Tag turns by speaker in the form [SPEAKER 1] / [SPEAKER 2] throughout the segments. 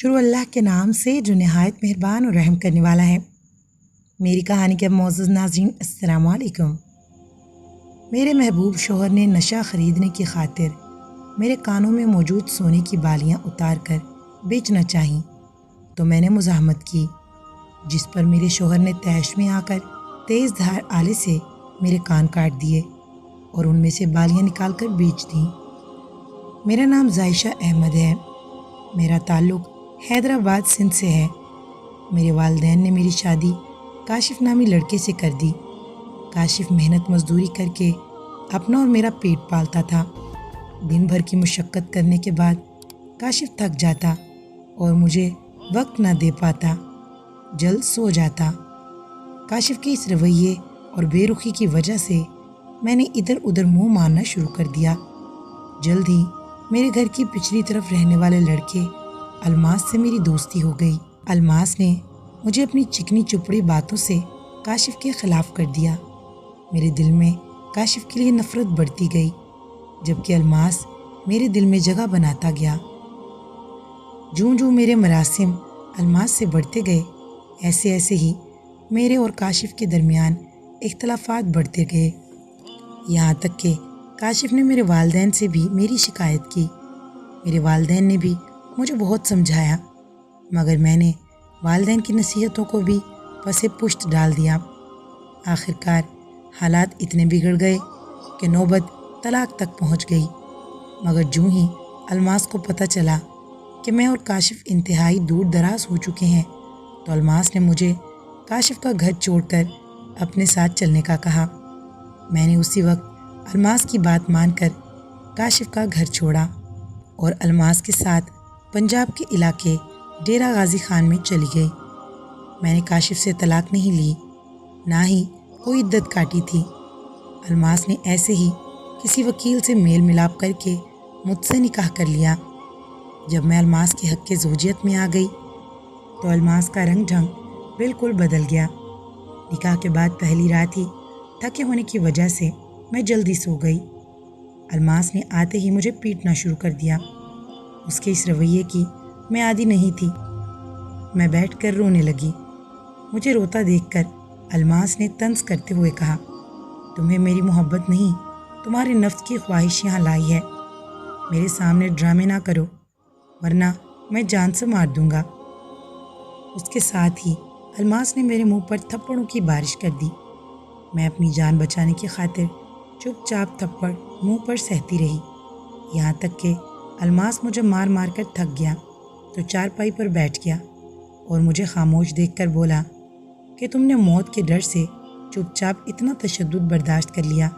[SPEAKER 1] شروع اللہ کے نام سے جو نہایت مہربان اور رحم کرنے والا ہے۔ میری کہانی کے معزز ناظرین السلام علیکم۔ میرے محبوب شوہر نے نشہ خریدنے کی خاطر میرے کانوں میں موجود سونے کی بالیاں اتار کر بیچنا چاہیں تو میں نے مزاحمت کی، جس پر میرے شوہر نے تیش میں آ کر تیز دھار آلے سے میرے کان کاٹ دیے اور ان میں سے بالیاں نکال کر بیچ دیں۔ میرا نام زائشہ احمد ہے۔ میرا تعلق حیدرآباد سندھ سے ہے۔ میرے والدین نے میری شادی کاشف نامی لڑکے سے کر دی۔ کاشف محنت مزدوری کر کے اپنا اور میرا پیٹ پالتا تھا۔ دن بھر کی مشقت کرنے کے بعد کاشف تھک جاتا اور مجھے وقت نہ دے پاتا، جلد سو جاتا۔ کاشف کے اس رویے اور بے رخی کی وجہ سے میں نے ادھر ادھر منہ مارنا شروع کر دیا۔ جلد ہی میرے گھر کی پچھلی طرف رہنے والے لڑکے الماس سے میری دوستی ہو گئی۔ الماس نے مجھے اپنی چکنی چپڑی باتوں سے کاشف کے خلاف کر دیا۔ میرے دل میں کاشف کے لیے نفرت بڑھتی گئی، جبکہ الماس میرے دل میں جگہ بناتا گیا۔ جوں جوں میرے مراسم الماس سے بڑھتے گئے، ایسے ایسے ہی میرے اور کاشف کے درمیان اختلافات بڑھتے گئے، یہاں تک کہ کاشف نے میرے والدین سے بھی میری شکایت کی۔ میرے والدین نے بھی مجھے بہت سمجھایا، مگر میں نے والدین کی نصیحتوں کو بھی پس پشت ڈال دیا۔ آخرکار حالات اتنے بگڑ گئے کہ نوبت طلاق تک پہنچ گئی، مگر جوں ہی الماس کو پتہ چلا کہ میں اور کاشف انتہائی دور دراز ہو چکے ہیں تو الماس نے مجھے کاشف کا گھر چھوڑ کر اپنے ساتھ چلنے کا کہا۔ میں نے اسی وقت الماس کی بات مان کر کاشف کا گھر چھوڑا اور الماس کے ساتھ پنجاب کے علاقے ڈیرہ غازی خان میں چلی گئی۔ میں نے کاشف سے طلاق نہیں لی، نہ ہی کوئی عدت کاٹی تھی۔ الماس نے ایسے ہی کسی وکیل سے میل ملاپ کر کے مجھ سے نکاح کر لیا۔ جب میں الماس کے حق کے زوجیت میں آ گئی تو الماس کا رنگ ڈھنگ بالکل بدل گیا۔ نکاح کے بعد پہلی رات ہی تھکے ہونے کی وجہ سے میں جلدی سو گئی۔ الماس نے آتے ہی مجھے پیٹنا شروع کر دیا۔ اس کے اس رویے کی میں عادی نہیں تھی۔ میں بیٹھ کر رونے لگی۔ مجھے روتا دیکھ کر الماس نے طنز کرتے ہوئے کہا، تمہیں میری محبت نہیں، تمہارے نفس کی خواہش یہاں لائی ہے۔ میرے سامنے ڈرامے نہ کرو ورنہ میں جان سے مار دوں گا۔ اس کے ساتھ ہی الماس نے میرے منہ پر تھپڑوں کی بارش کر دی۔ میں اپنی جان بچانے کی خاطر چپ چاپ تھپڑ منہ پر سہتی رہی، یہاں تک کہ الماس مجھے مار مار کر تھک گیا تو چارپائی پر بیٹھ گیا اور مجھے خاموش دیکھ کر بولا کہ تم نے موت کے ڈر سے چپ چاپ اتنا تشدد برداشت کر لیا۔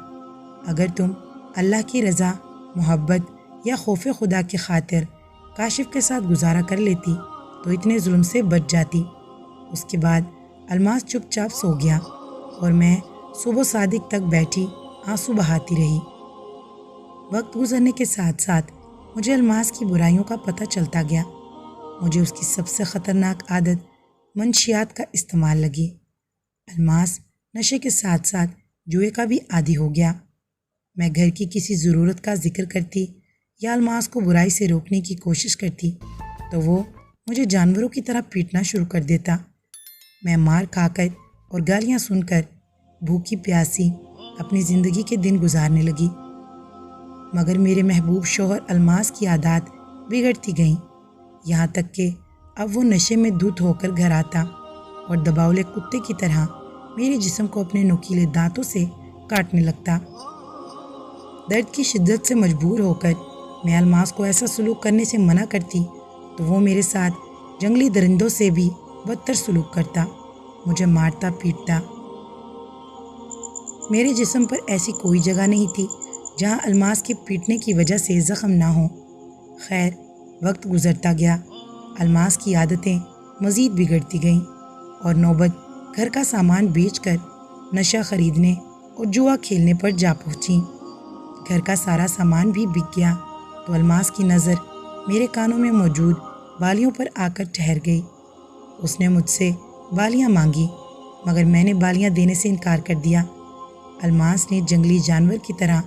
[SPEAKER 1] اگر تم اللہ کی رضا، محبت یا خوف خدا کی خاطر کاشف کے ساتھ گزارا کر لیتی تو اتنے ظلم سے بچ جاتی۔ اس کے بعد الماس چپ چاپ سو گیا اور میں صبح صادق تک بیٹھی آنسو بہاتی رہی۔ وقت گزرنے کے ساتھ ساتھ مجھے الماس کی برائیوں کا پتہ چلتا گیا۔ مجھے اس کی سب سے خطرناک عادت منشیات کا استعمال لگی۔ الماس نشے کے ساتھ ساتھ جوئے کا بھی عادی ہو گیا۔ میں گھر کی کسی ضرورت کا ذکر کرتی یا الماس کو برائی سے روکنے کی کوشش کرتی تو وہ مجھے جانوروں کی طرح پیٹنا شروع کر دیتا۔ میں مار کھا کر اور گالیاں سن کر بھوکی پیاسی اپنی زندگی کے دن گزارنے لگی، مگر میرے محبوب شوہر الماس کی عادات بگڑتی گئیں، یہاں تک کہ اب وہ نشے میں دھت ہو کر گھر آتا اور دباولے کتے کی طرح میرے جسم کو اپنے نوکیلے دانتوں سے کاٹنے لگتا۔ درد کی شدت سے مجبور ہو کر میں الماس کو ایسا سلوک کرنے سے منع کرتی تو وہ میرے ساتھ جنگلی درندوں سے بھی بدتر سلوک کرتا، مجھے مارتا پیٹتا۔ میرے جسم پر ایسی کوئی جگہ نہیں تھی جہاں الماس کے پیٹنے کی وجہ سے زخم نہ ہوں۔ خیر، وقت گزرتا گیا، الماس کی عادتیں مزید بگڑتی گئیں اور نوبت گھر کا سامان بیچ کر نشہ خریدنے اور جوا کھیلنے پر جا پہنچی۔ گھر کا سارا سامان بھی بک گیا تو الماس کی نظر میرے کانوں میں موجود بالیوں پر آ کر ٹھہر گئی۔ اس نے مجھ سے بالیاں مانگی، مگر میں نے بالیاں دینے سے انکار کر دیا۔ الماس نے جنگلی جانور کی طرح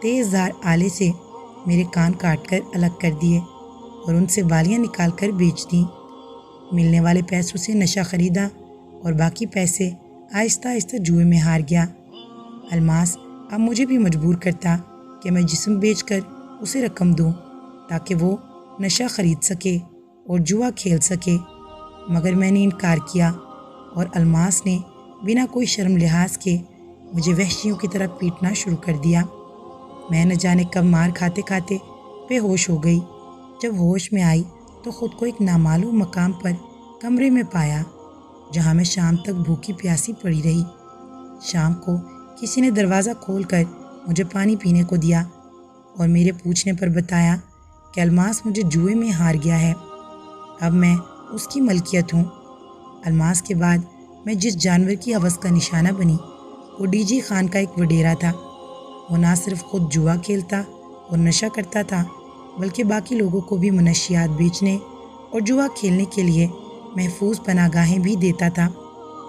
[SPEAKER 1] تیز دھار آلے سے میرے کان کاٹ کر الگ کر دیے۔ اور ان سے بالیاں نکال کر بیچ دیں۔ ملنے والے پیسوں سے نشہ خریدا اور باقی پیسے آہستہ آہستہ جوئے میں ہار گیا۔ الماس اب مجھے بھی مجبور کرتا کہ میں جسم بیچ کر اسے رقم دوں تاکہ وہ نشہ خرید سکے اور جوا کھیل سکے، مگر میں نے انکار کیا اور الماس نے بنا کوئی شرم لحاظ کے مجھے وحشیوں کی طرح پیٹنا شروع کر دیا۔ میں نہ جانے کب مار کھاتے کھاتے بے ہوش ہو گئی۔ جب ہوش میں آئی تو خود کو ایک نامعلوم مقام پر کمرے میں پایا جہاں میں شام تک بھوکی پیاسی پڑی رہی۔ شام کو کسی نے دروازہ کھول کر مجھے پانی پینے کو دیا اور میرے پوچھنے پر بتایا کہ الماس مجھے جوئے میں ہار گیا ہے، اب میں اس کی ملکیت ہوں۔ الماس کے بعد میں جس جانور کی ہوس کا نشانہ بنی وہ ڈی جی خان کا ایک وڈیرا تھا۔ وہ نہ صرف خود جوا کھیلتا اور نشہ کرتا تھا بلکہ باقی لوگوں کو بھی منشیات بیچنے اور جوا کھیلنے کے لیے محفوظ پناہ گاہیں بھی دیتا تھا۔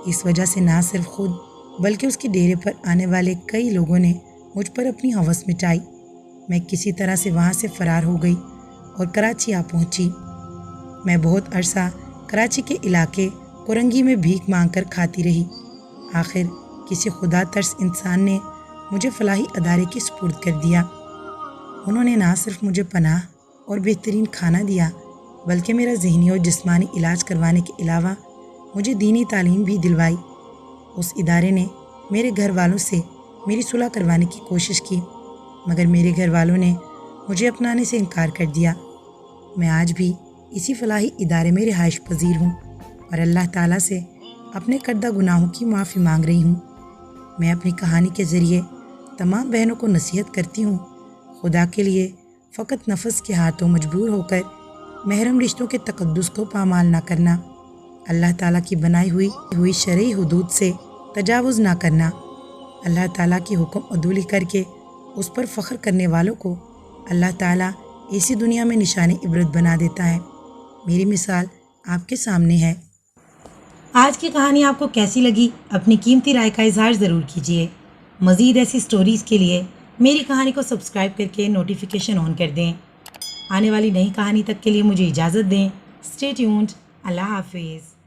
[SPEAKER 1] اس وجہ سے نہ صرف خود بلکہ اس کے ڈیرے پر آنے والے کئی لوگوں نے مجھ پر اپنی ہوس مٹائی۔ میں کسی طرح سے وہاں سے فرار ہو گئی اور کراچی آ پہنچی۔ میں بہت عرصہ کراچی کے علاقے کورنگی میں بھیک مانگ کر کھاتی رہی۔ آخر کسی خدا ترس انسان نے مجھے فلاحی ادارے کی سپرد کر دیا۔ انہوں نے نہ صرف مجھے پناہ اور بہترین کھانا دیا بلکہ میرا ذہنی اور جسمانی علاج کروانے کے علاوہ مجھے دینی تعلیم بھی دلوائی۔ اس ادارے نے میرے گھر والوں سے میری صلح کروانے کی کوشش کی مگر میرے گھر والوں نے مجھے اپنانے سے انکار کر دیا۔ میں آج بھی اسی فلاحی ادارے میں رہائش پذیر ہوں اور اللہ تعالیٰ سے اپنے کردہ گناہوں کی معافی مانگ رہی ہوں۔ میں اپنی کہانی کے ذریعے تمام بہنوں کو نصیحت کرتی ہوں، خدا کے لیے فقط نفس کے ہاتھوں مجبور ہو کر محرم رشتوں کے تقدس کو پامال نہ کرنا، اللہ تعالیٰ کی بنائی ہوئی شرعی حدود سے تجاوز نہ کرنا، اللہ تعالیٰ کی حکم عدولی کر کے اس پر فخر کرنے والوں کو اللہ تعالیٰ اسی دنیا میں نشان عبرت بنا دیتا ہے۔ میری مثال آپ کے سامنے ہے۔ آج کی کہانی آپ کو کیسی لگی؟ اپنی قیمتی رائے کا اظہار ضرور کیجیے۔ مزید ایسی سٹوریز کے لیے میری کہانی کو سبسکرائب کر کے نوٹیفیکیشن آن کر دیں۔ آنے والی نئی کہانی تک کے لیے مجھے اجازت دیں۔ Stay tuned. اللہ حافظ۔